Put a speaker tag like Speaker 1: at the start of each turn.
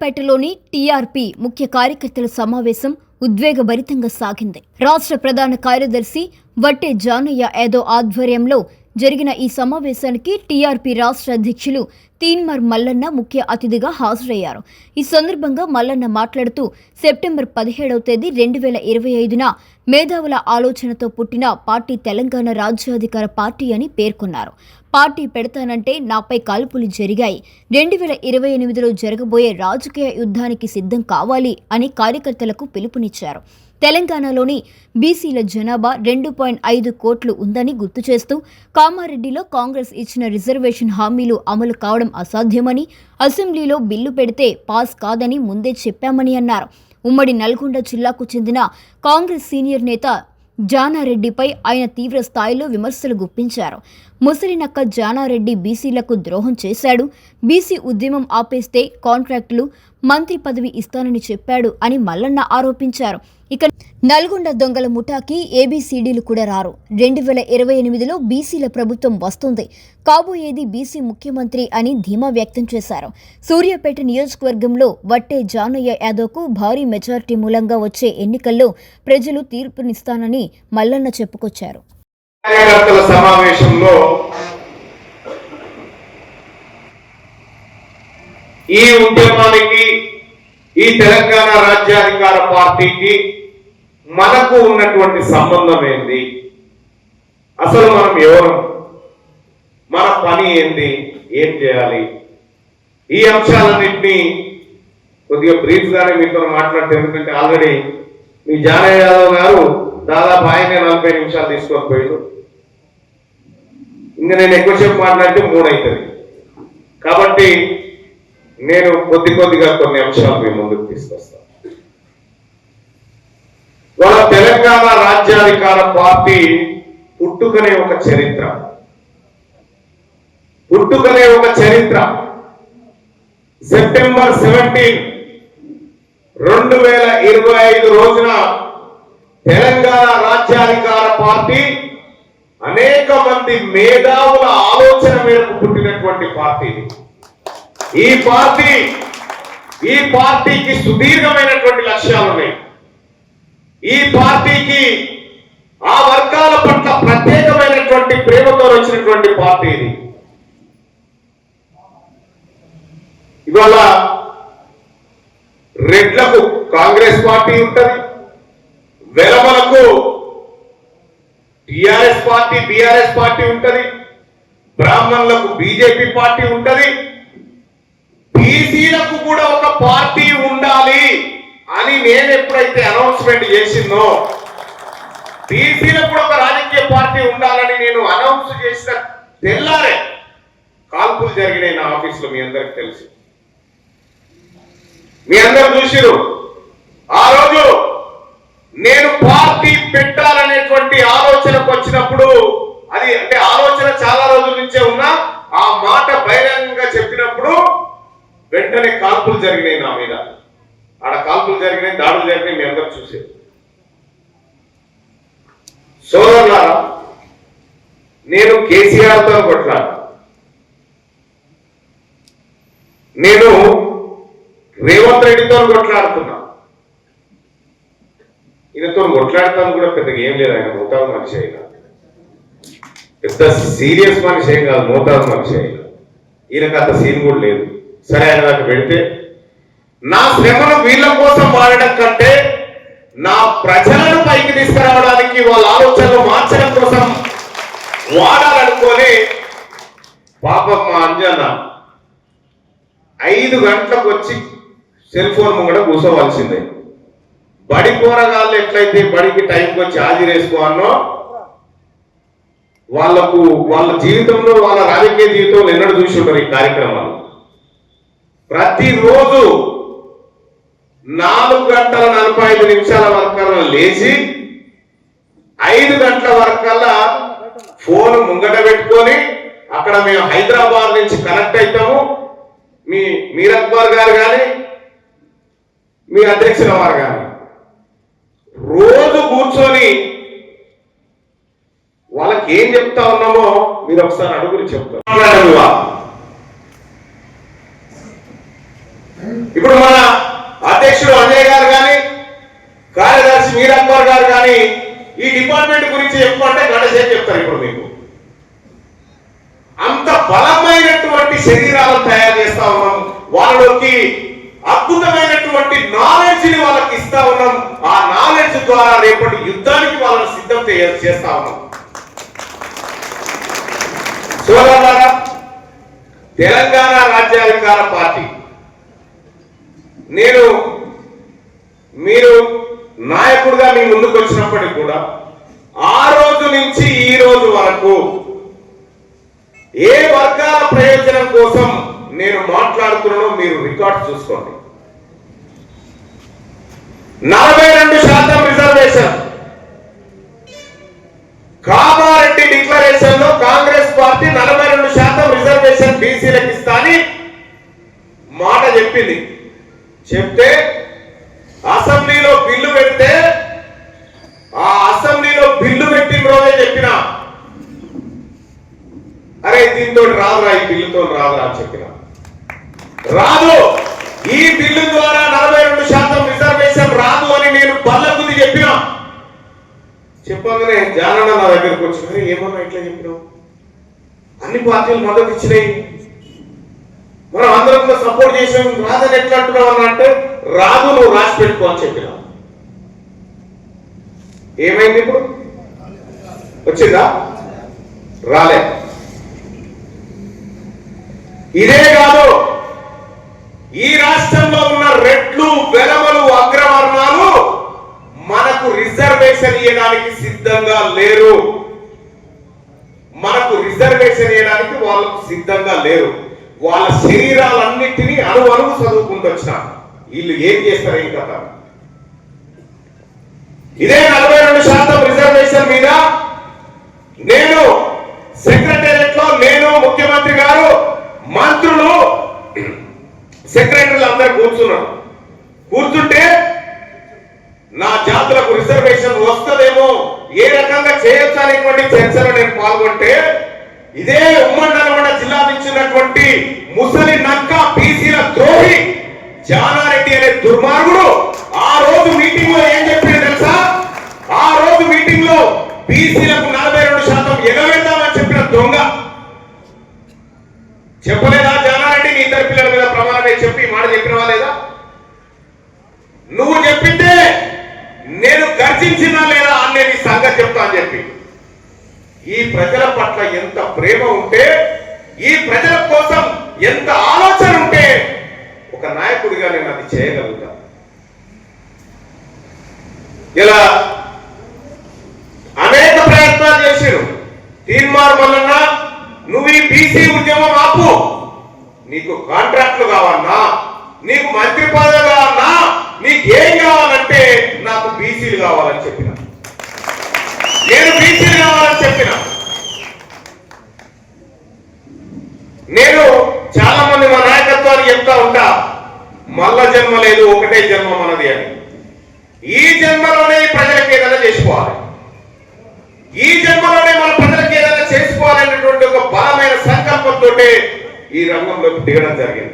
Speaker 1: సూర్యాపేటలోని TRP ముఖ్య కార్యకర్తల సమావేశం ఉద్వేగభరితంగా సాగింది. రాష్ట్ర ప్రధాన కార్యదర్శి వట్టే జానయ్య యాదవ్ ఆధ్వర్యంలో జరిగిన ఈ సమావేశానికి టీఆర్పీ రాష్ట్ర అధ్యక్షులు తీన్మార్ మల్లన్న ముఖ్య అతిథిగా హాజరయ్యారు. ఈ సందర్భంగా మల్లన్న మాట్లాడుతూ సెప్టెంబర్ 17వ తేదీ 2025న మేధావుల ఆలోచనతో పుట్టిన పార్టీ తెలంగాణ రాజ్యాధికార పార్టీ అని పేర్కొన్నారు. పార్టీ పెడతానంటే నాపై కాల్పులు జరిగాయి. 2028లో జరగబోయే రాజకీయ యుద్ధానికి సిద్ధం కావాలి అని కార్యకర్తలకు పిలుపునిచ్చారు. తెలంగాణలోని బీసీల జనాభా 2.5 కోట్లు ఉందని గుర్తు చేస్తూ కామారెడ్డిలో కాంగ్రెస్ ఇచ్చిన రిజర్వేషన్ హామీలు అమలు కావడం అసాధ్యమని, అసెంబ్లీలో బిల్లు పెడితే పాస్ కాదని ముందే చెప్పామని అన్నారు. ఉమ్మడి నల్గొండ జిల్లాకు చెందిన కాంగ్రెస్ సీనియర్ నేత జానారెడ్డిపై ఆయన తీవ్ర స్థాయిలో విమర్శలు గుప్పించారు. ముసలినక్క జానారెడ్డి బీసీలకు ద్రోహం చేశాడు, బీసీ ఉద్యమం ఆపేస్తే కాంట్రాక్టులు, మంత్రి పదవి ఇస్తానని చెప్పాడు అని మల్లన్న ఆరోపించారు. ఇక నల్గొండ దొంగల ముఠాకి ఏబీసీడీలు కూడా రారు. 2028లో బీసీల ప్రభుత్వం వస్తుంది, కాబోయేది బీసీ ముఖ్యమంత్రి అని ధీమా వ్యక్తం చేశారు. సూర్యాపేట నియోజకవర్గంలో వట్టే జానయ్య యాదవ్కు భారీ మెజారిటీ మూలంగా వచ్చే ఎన్నికల్లో ప్రజలు తీర్పునిస్తానని మల్లన్న చెప్పుకొచ్చారు.
Speaker 2: ఈ ఉద్యమానికి, ఈ తెలంగాణ రాజ్యాధికార పార్టీకి మనకు ఉన్నటువంటి సంబంధం ఏంది, అసలు మనం ఎవరు, మన పని ఏంది, ఏం చేయాలి, ఈ అంశాలన్నింటినీ కొద్దిగా బ్రీఫ్ గానే మీతో మాట్లాడితే, ఎందుకంటే ఆల్రెడీ మీ జానయ్య యాదవ్ గారు దాదాపు ఆయనే 40 నిమిషాలు తీసుకొని పోయాడు. ఇంకా నేను ఎక్కువసేపు మాట్లాడితే 3 అవుతుంది. కాబట్టి నేను కొద్దిగా కొన్ని అంశాలు మీ ముందుకు తీసుకొస్తాను. వాళ్ళ తెలంగాణ రాజ్యాధికార పార్టీ పుట్టుకనే ఒక చరిత్ర. సెప్టెంబర్ 17, 2025 రోజున తెలంగాణ రాజ్యాధికార పార్టీ అనేక మంది మేధావుల ఆలోచన మేరకు పుట్టినటువంటి పార్టీ. ఈ పార్టీకి సుదీర్ఘమైనటువంటి లక్ష్యాలు ఉన్నాయి. ఈ పార్టీకి ఆ వర్గాల పట్ల ప్రత్యేకమైనటువంటి ప్రేమతో వచ్చినటువంటి పార్టీ ఇది. ఇవాళ రెడ్లకు కాంగ్రెస్ పార్టీ ఉంటది, వెలమలకు టిఆర్ఎస్ పార్టీ, బిఆర్ఎస్ పార్టీ ఉంటది, బ్రాహ్మణులకు బీజేపీ పార్టీ ఉంటది, బీసీలకు కూడా ఒక పార్టీ ఉండాలి అని నేను ఎప్పుడైతే అనౌన్స్మెంట్ చేసిందో, బీసీలకు కూడా ఒక రాజకీయ పార్టీ ఉండాలని నేను అనౌన్స్ చేసిన తెల్లారే కాల్పులు జరిగినాయి నా ఆఫీసులో. మీ అందరికి తెలుసు, మీ అందరు చూసిరు. ఆ రోజు నేను పార్టీ పెట్టాలనేటువంటి ఆలోచనకు వచ్చినప్పుడు, అది అంటే ఆలోచన చాలా రోజుల నుంచే ఉన్నా, ఆ మాట బహిరంగంగా చెప్పినప్పుడు వెంటనే కాల్పులు జరిగినాయి నా మీద. ఆడ కాల్పులు జరిగినాయి, దాడులు జరిగినాయి, మీ అందరూ చూసారు. సోదరులారా, నేను కేసీఆర్తో కొట్లాడు, నేను రేవంత్ రెడ్డితో కొట్లాడుతున్నా. ఈయనతో కొట్లాడతాను కూడా పెద్దగా ఏం లేదు. ఆయన మోతాదు మనిషి అయినా, పెద్ద సీరియస్ మనిషి ఏం కాదు, మోతాదు మనిషి అయినా. ఈయనకు అంత సీన్ కూడా లేదు. సరే, ఆయన దాకా పెడితే నా శ్రమను వీళ్ళ కోసం వాడడం కంటే నా ప్రజలను పైకి తీసుకురావడానికి, వాళ్ళ ఆలోచనలు మార్చడం కోసం వాడాలనుకొని పాపం మా అంజన్న 5 గంటలకు వచ్చి సెల్ ఫోన్ ముంగడ కూర్చోవలసిందే. బడి పోరగాళ్ళు ఎట్లయితే బడికి టైంకి వచ్చి హాజరేసుకోవాలో, వాళ్ళ జీవితంలో, వాళ్ళ రాజకీయ జీవితంలో ఎన్నడూ చూసి ఉంటారు ఈ కార్యక్రమాలు. ప్రతిరోజు 4:45 వరకల్లా లేచి 5 గంటల వరకల్లా ఫోన్ ముంగట పెట్టుకొని, అక్కడ మేము హైదరాబాద్ నుంచి కనెక్ట్ అవుతాము. మీర్ అక్బర్ గారు కానీ, మీ అధ్యక్షుల వారు కానీ రోజు కూర్చొని వాళ్ళకి ఏం చెప్తా ఉన్నామో మీరు ఒకసారి అడుగులు చెప్తారు. ఇప్పుడు మన కుమార్ గారు కానీ ఈ డిపార్ట్మెంట్ గురించి చెప్పమంటే గణసేపు చెప్తారు ఇప్పుడు మీకు. అంత బలమైనటువంటి శరీరాలను తయారు చేస్తా ఉన్నాం, వాళ్ళకి అద్భుతమైనటువంటి నాలెడ్జ్ ని వాళ్ళకి ఇస్తా ఉన్నాం. ఆ నాలెడ్జ్ ద్వారా రేపటి యుద్ధానికి వాళ్ళని సిద్ధం చేస్తా ఉన్నాం. సోదరులారా, తెలంగాణ రాజ్యాధికార పార్టీ మీరు నాయకుడిగా మీ ముందుకు వచ్చినప్పటికి కూడా ఆ రోజు నుంచి ఈ రోజు వరకు ఏ వర్గాల ప్రయోజనం కోసం నేను మాట్లాడుతున్నానో మీరు రికార్డ్ చూసుకోండి. 42% రిజర్వేషన్ కామారెడ్డి డిక్లరేషన్ లో కాంగ్రెస్ పార్టీ 42% రిజర్వేషన్ బీసీలకు ఇస్తా అని మాట చెప్పింది. చెప్తే అసెంబ్లీలో బిల్లు పెడితే ఆ అసెంబ్లీలో బిల్లు పెట్టిన రోజే చెప్పిన, అరే దీంతో రాదురా, ఈ బిల్లుతో రాదురా అని చెప్పిన. రాదు, ఈ బిల్లు ద్వారా 42% రిజర్వేషన్ రాదు అని నేను బల్లగుద్ది చెప్పిన. చెప్పగానే జానన్న నా దగ్గరకు వచ్చి, ఏమన్నా ఇట్లా చెప్పినావు, అన్ని పార్టీలు మద్దతు ఇచ్చినాయి, మనం అందరం కూడా సపోర్ట్ చేసాం, రాదని ఎట్లా అంటున్నావు అని అంటే, రాదు నువ్వు రాసి పెట్టుకో అని చెప్పిన. ఏమైంది ఇప్పుడు? వచ్చిందా? రాలే. ఇదే కాదు, ఈ రాష్ట్రంలో ఉన్న రెడ్లు, వెలమలు, అగ్రవర్ణాలు మనకు రిజర్వేషన్ ఇవ్వడానికి సిద్ధంగా లేరు. మనకు రిజర్వేషన్ ఇవ్వడానికి వాళ్ళకు సిద్ధంగా లేరు. వాళ్ళ శరీరాలన్నింటినీ అణువు చదువుకుంటూ వచ్చిన వీళ్ళు ఏం చేస్తారు ఏం కదా. ఇదే 42% రిజర్వేషన్ మీద నేను సెక్రటేరియట్ లో, నేను ముఖ్యమంత్రి గారు, మంత్రులు, సెక్రటరీలు అందరూ కూర్చుంటే నా జాతులకు రిజర్వేషన్ వస్తుందేమో, ఏ రకంగా చేయొచ్చు అనేటువంటి చర్చలో నేను పాల్గొంటే, ఇదే ఉమ్మడి నల్గొండ జిల్లా నుంచి ఉన్నటువంటి ముసలి నక్క బీసీల ద్రోహి జానారెడ్డి అనే దుర్మార్గుడు ఆ రోజు మీటింగ్ లో ఏం చెప్పింది తెలుసా? ఆ రోజు మీటింగ్ లో బీసీలకు 42% ఎగవేద్దామని చెప్పిన దొంగ చెప్పలేదా? జానారెడ్డి నీ ఇద్దరు పిల్లల మీద ప్రమాణమే చెప్పి మాట చెప్పినవా లేదా? నువ్వు చెప్పింటే నేను గర్జించినా లేదా అనే నీ సంగతి చెప్తా అని చెప్పి. ఈ ప్రజల పట్ల ఎంత ప్రేమ ఉంటే, ఈ ప్రజల కోసం ఎంత ఆలోచన ఉంటే ఒక నాయకుడిగా నేను అది చేయగలుగుతా. ఇలా అనేక ప్రయత్నాలు చేశారు. తీర్మార్ మల్లన్న, నువ్వు ఈ బీసీ ఉద్యమం ఆపు, నీకు కాంట్రాక్ట్లు కావన్నా, నీకు మంత్రి పదవి కావన్నా, నీకు ఏం కావాలంటే నాకు బీసీలు కావాలని చెప్పిన, నేను బీసీలు కావాలని చెప్పిన. నేను చాలా మంది మా నాయకత్వాన్ని చెప్తా ఉంటా, మల్ల జన్మ లేదు, ఒకటే జన్మ మనది అని. ఈ జన్మలోనే ప్రజలకు ఏదైనా చేసుకోవాలి, ఈ జన్మలోనే మన ప్రజలకు ఏదైనా చేసుకోవాలనేటువంటి ఒక బలమైన సంకల్పంతో ఈ రంగంలోకి దిగడం జరిగింది.